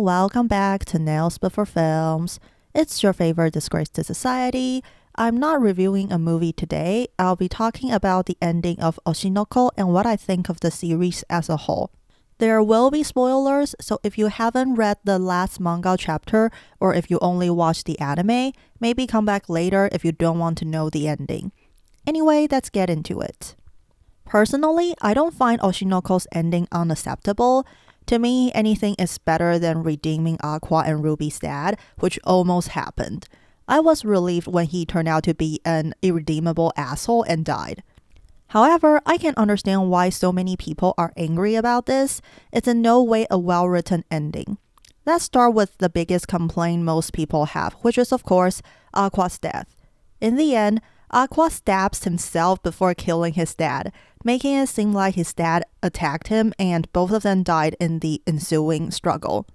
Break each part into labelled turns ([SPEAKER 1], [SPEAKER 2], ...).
[SPEAKER 1] welcome back to Nails Before Films. It's your favorite disgrace to society. I'm not reviewing a movie today. I'll be talking about the ending of Oshi No Ko and what I think of the series as a whole. There will be spoilers, so if you haven't read the last manga chapter or if you only watched the anime, maybe come back later if you don't want to know the ending. Anyway, let's get into it. Personally, I don't find Oshi No Ko's ending unacceptable. To me, anything is better than redeeming Aqua and Ruby's dad, which almost happened. I was relieved when he turned out to be an irredeemable asshole and died. However, I can understand why so many people are angry about this. It's in no way a well-written ending. Let's start with the biggest complaint most people have, which is of course Aqua's death. In the end, Aqua stabs himself before killing his dad, making it seem like his dad attacked him and both of them died in the ensuing struggle.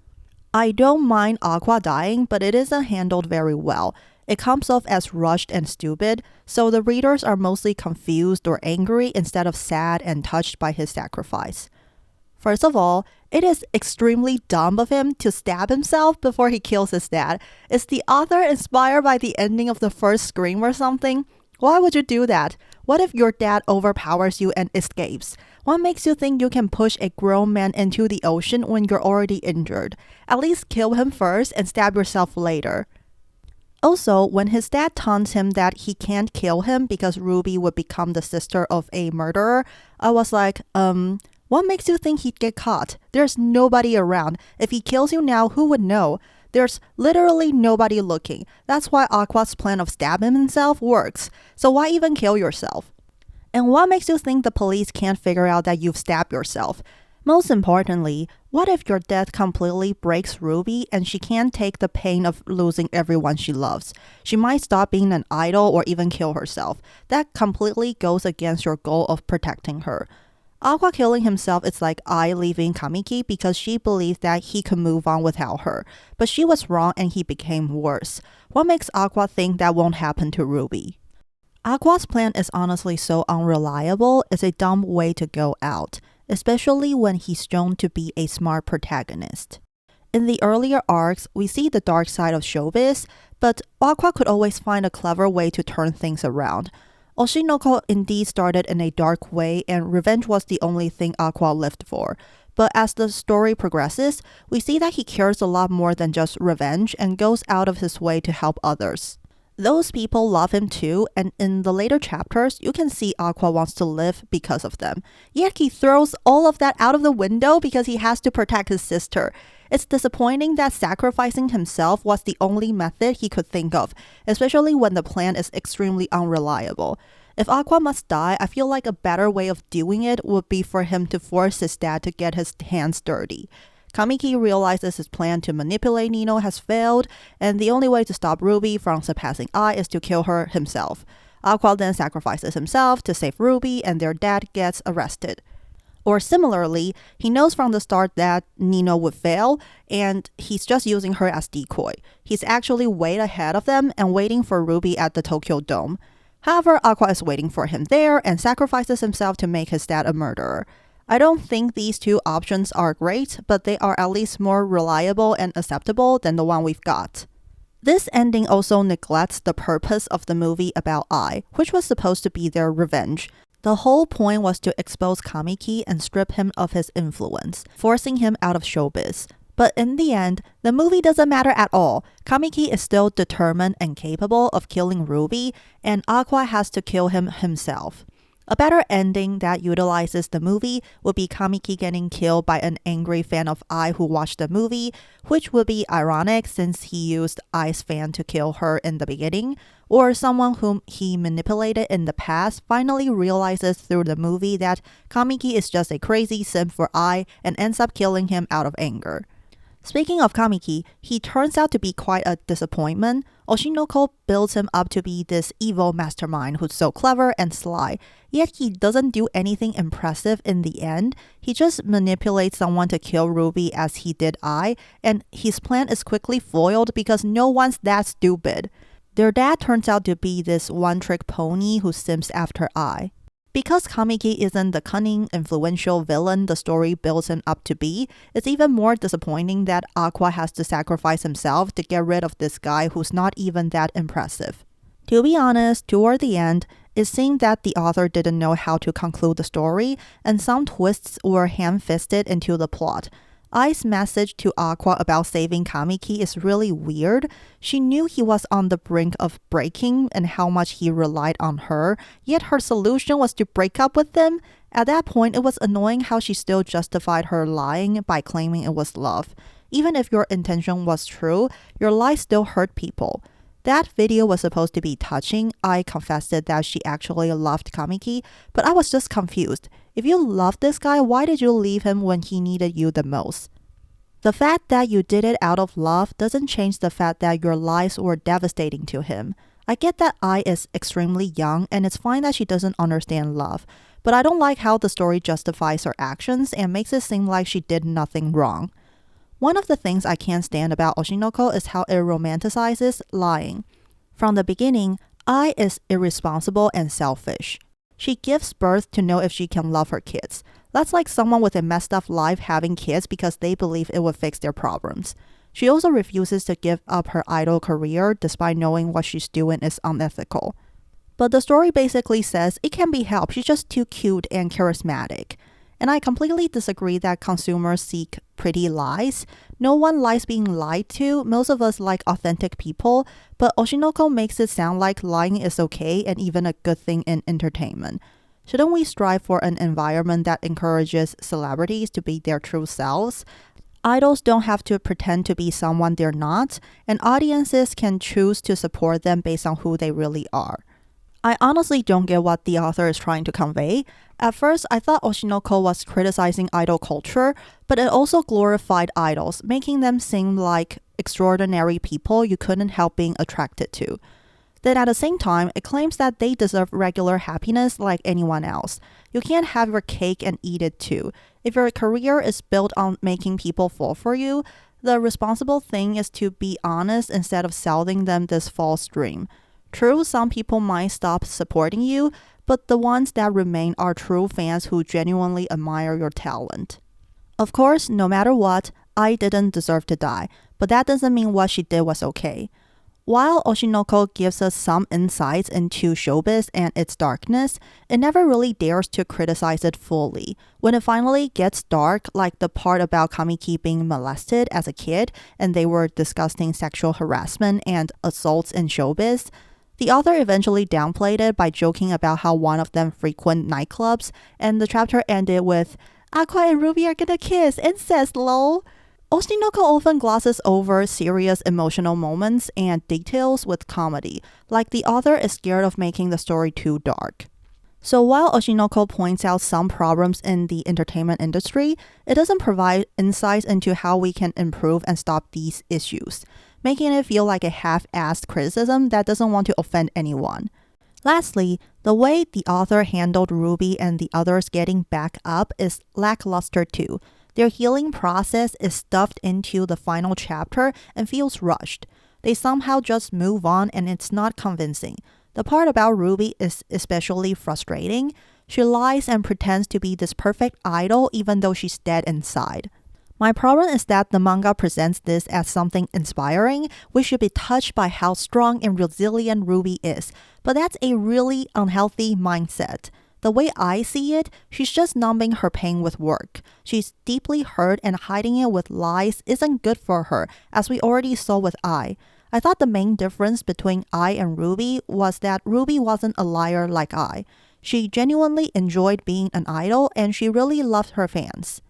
[SPEAKER 1] I don't mind Aqua dying, but it isn't handled very well. It comes off as rushed and stupid, so the readers are mostly confused or angry instead of sad and touched by his sacrifice. First of all, it is extremely dumb of him to stab himself before he kills his dad. Is the author inspired by the ending of the first Scream or something? Why would you do that? What if your dad overpowers you and escapes? What makes you think you can push a grown man into the ocean when you're already injured? At least kill him first and stab yourself later. Also, when his dad taunts him that he can't kill him because Ruby would become the sister of a murderer, I was like, what makes you think he'd get caught? There's nobody around. If he kills you now, who would know? There's literally nobody looking. That's why Aqua's plan of stabbing himself works. So why even kill yourself? And what makes you think the police can't figure out that you've stabbed yourself? Most importantly, what if your death completely breaks Ruby and she can't take the pain of losing everyone she loves? She might stop being an idol or even kill herself. That completely goes against your goal of protecting her. Aqua killing himself is like Ai leaving Kamiki because she believed that he could move on without her. But she was wrong and he became worse. What makes Aqua think that won't happen to Ruby? Aqua's plan is honestly so unreliable. It's a dumb way to go out, especially when he's shown to be a smart protagonist. In the earlier arcs, we see the dark side of showbiz, but Aqua could always find a clever way to turn things around. Oshi No Ko indeed started in a dark way and revenge was the only thing Aqua lived for. But as the story progresses, we see that he cares a lot more than just revenge and goes out of his way to help others. Those people love him too, and in the later chapters, you can see Aqua wants to live because of them. Yet he throws all of that out of the window because he has to protect his sister. It's disappointing that sacrificing himself was the only method he could think of, especially when the plan is extremely unreliable. If Aqua must die, I feel like a better way of doing it would be for him to force his dad to get his hands dirty. Kamiki realizes his plan to manipulate Nino has failed, and the only way to stop Ruby from surpassing Ai is to kill her himself. Aqua then sacrifices himself to save Ruby, and their dad gets arrested. Or similarly, he knows from the start that Nino would fail, and he's just using her as decoy. He's actually way ahead of them and waiting for Ruby at the Tokyo Dome. However, Aqua is waiting for him there and sacrifices himself to make his dad a murderer. I don't think these two options are great, but they are at least more reliable and acceptable than the one we've got. This ending also neglects the purpose of the movie about Ai, which was supposed to be their revenge. The whole point was to expose Kamiki and strip him of his influence, forcing him out of showbiz. But in the end, the movie doesn't matter at all. Kamiki is still determined and capable of killing Ruby, and Aqua has to kill him himself. A better ending that utilizes the movie would be Kamiki getting killed by an angry fan of Ai who watched the movie, which would be ironic since he used Ai's fan to kill her in the beginning, or someone whom he manipulated in the past finally realizes through the movie that Kamiki is just a crazy simp for Ai and ends up killing him out of anger. Speaking of Kamiki, he turns out to be quite a disappointment. Oshi No Ko builds him up to be this evil mastermind who's so clever and sly, yet he doesn't do anything impressive in the end. He just manipulates someone to kill Ruby as he did Ai, and his plan is quickly foiled because no one's that stupid. Their dad turns out to be this one-trick pony who simps after Ai. Because Kamiki isn't the cunning, influential villain the story builds him up to be, it's even more disappointing that Aqua has to sacrifice himself to get rid of this guy who's not even that impressive. To be honest, toward the end, it seemed that the author didn't know how to conclude the story, and some twists were ham-fisted into the plot. Ai's message to Aqua about saving Kamiki is really weird. She knew he was on the brink of breaking and how much he relied on her, yet her solution was to break up with him. At that point, it was annoying how she still justified her lying by claiming it was love. Even if your intention was true, your lie still hurt people. That video was supposed to be touching. I confessed that she actually loved Kamiki, but I was just confused. If you loved this guy, why did you leave him when he needed you the most? The fact that you did it out of love doesn't change the fact that your lies were devastating to him. I get that Ai is extremely young and it's fine that she doesn't understand love, but I don't like how the story justifies her actions and makes it seem like she did nothing wrong. One of the things I can't stand about Oshi No Ko is how it romanticizes lying. From the beginning, Ai is irresponsible and selfish. She gives birth to know if she can love her kids. That's like someone with a messed up life having kids because they believe it would fix their problems. She also refuses to give up her idol career despite knowing what she's doing is unethical. But the story basically says it can be helped, she's just too cute and charismatic. And I completely disagree that consumers seek pretty lies. No one likes being lied to. Most of us like authentic people, but Oshi No Ko makes it sound like lying is okay and even a good thing in entertainment. Shouldn't we strive for an environment that encourages celebrities to be their true selves? Idols don't have to pretend to be someone they're not, and audiences can choose to support them based on who they really are. I honestly don't get what the author is trying to convey. At first, I thought Oshi No Ko was criticizing idol culture, but it also glorified idols, making them seem like extraordinary people you couldn't help being attracted to. Then at the same time, it claims that they deserve regular happiness like anyone else. You can't have your cake and eat it too. If your career is built on making people fall for you, the responsible thing is to be honest instead of selling them this false dream. True, some people might stop supporting you, but the ones that remain are true fans who genuinely admire your talent. Of course, no matter what, I didn't deserve to die, but that doesn't mean what she did was okay. While Oshi No Ko gives us some insights into showbiz and its darkness, it never really dares to criticize it fully. When it finally gets dark, like the part about Kamiki being molested as a kid and they were discussing sexual harassment and assaults in showbiz, the author eventually downplayed it by joking about how one of them frequent nightclubs, and the chapter ended with, Aqua and Ruby are gonna kiss, incest lol. Oshi No Ko often glosses over serious emotional moments and details with comedy, like the author is scared of making the story too dark. So while Oshi No Ko points out some problems in the entertainment industry, it doesn't provide insights into how we can improve and stop these issues, making it feel like a half-assed criticism that doesn't want to offend anyone. Lastly, the way the author handled Ruby and the others getting back up is lackluster too. Their healing process is stuffed into the final chapter and feels rushed. They somehow just move on and it's not convincing. The part about Ruby is especially frustrating. She lies and pretends to be this perfect idol even though she's dead inside. My problem is that the manga presents this as something inspiring. We should be touched by how strong and resilient Ruby is, but that's a really unhealthy mindset. The way I see it, she's just numbing her pain with work. She's deeply hurt and hiding it with lies isn't good for her, as we already saw with Ai. I thought the main difference between Ai and Ruby was that Ruby wasn't a liar like Ai. She genuinely enjoyed being an idol and she really loved her fans.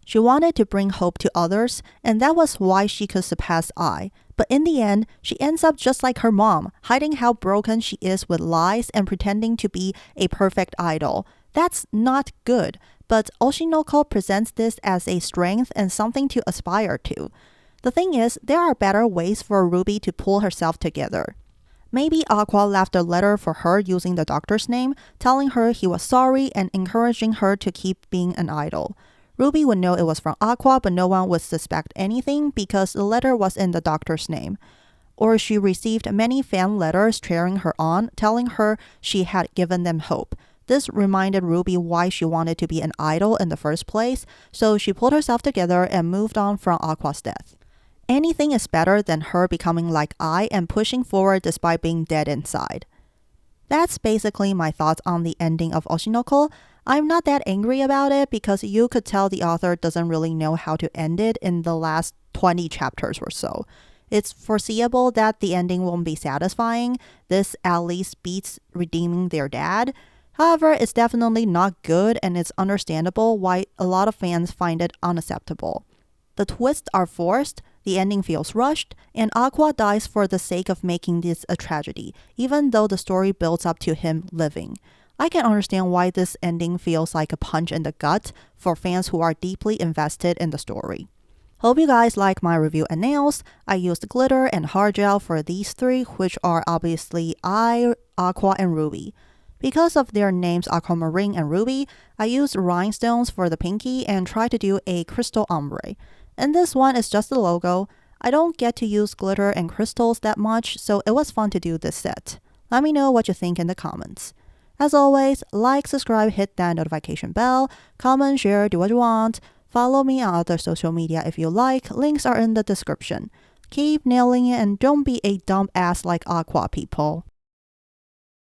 [SPEAKER 1] She wanted to bring hope to others, and that was why she could surpass Ai. But in the end, she ends up just like her mom, hiding how broken she is with lies and pretending to be a perfect idol. That's not good, but Oshi No Ko presents this as a strength and something to aspire to. The thing is, there are better ways for Ruby to pull herself together. Maybe Aqua left a letter for her using the doctor's name, telling her he was sorry and encouraging her to keep being an idol. Ruby would know it was from Aqua, but no one would suspect anything because the letter was in the doctor's name. Or she received many fan letters cheering her on, telling her she had given them hope. This reminded Ruby why she wanted to be an idol in the first place, so she pulled herself together and moved on from Aqua's death. Anything is better than her becoming like I and pushing forward despite being dead inside. That's basically my thoughts on the ending of Oshi No Ko. I'm not that angry about it because you could tell the author doesn't really know how to end it in the last 20 chapters or so. It's foreseeable that the ending won't be satisfying. This at least beats redeeming their dad. However, it's definitely not good and it's understandable why a lot of fans find it unacceptable. The twists are forced, the ending feels rushed, and Aqua dies for the sake of making this a tragedy, even though the story builds up to him living. I can understand why this ending feels like a punch in the gut for fans who are deeply invested in the story. Hope you guys like my review and nails. I used glitter and hard gel for these three, which are obviously Eye, Aqua, and Ruby. Because of their names Aquamarine and Ruby, I used rhinestones for the pinky and tried to do a crystal ombre. And this one is just the logo. I don't get to use glitter and crystals that much, so it was fun to do this set. Let me know what you think in the comments. As always, like, subscribe, hit that notification bell, comment, share, do what you want. Follow me on other social media if you like. Links are in the description. Keep nailing it and don't be a dumb ass like Aqua, people.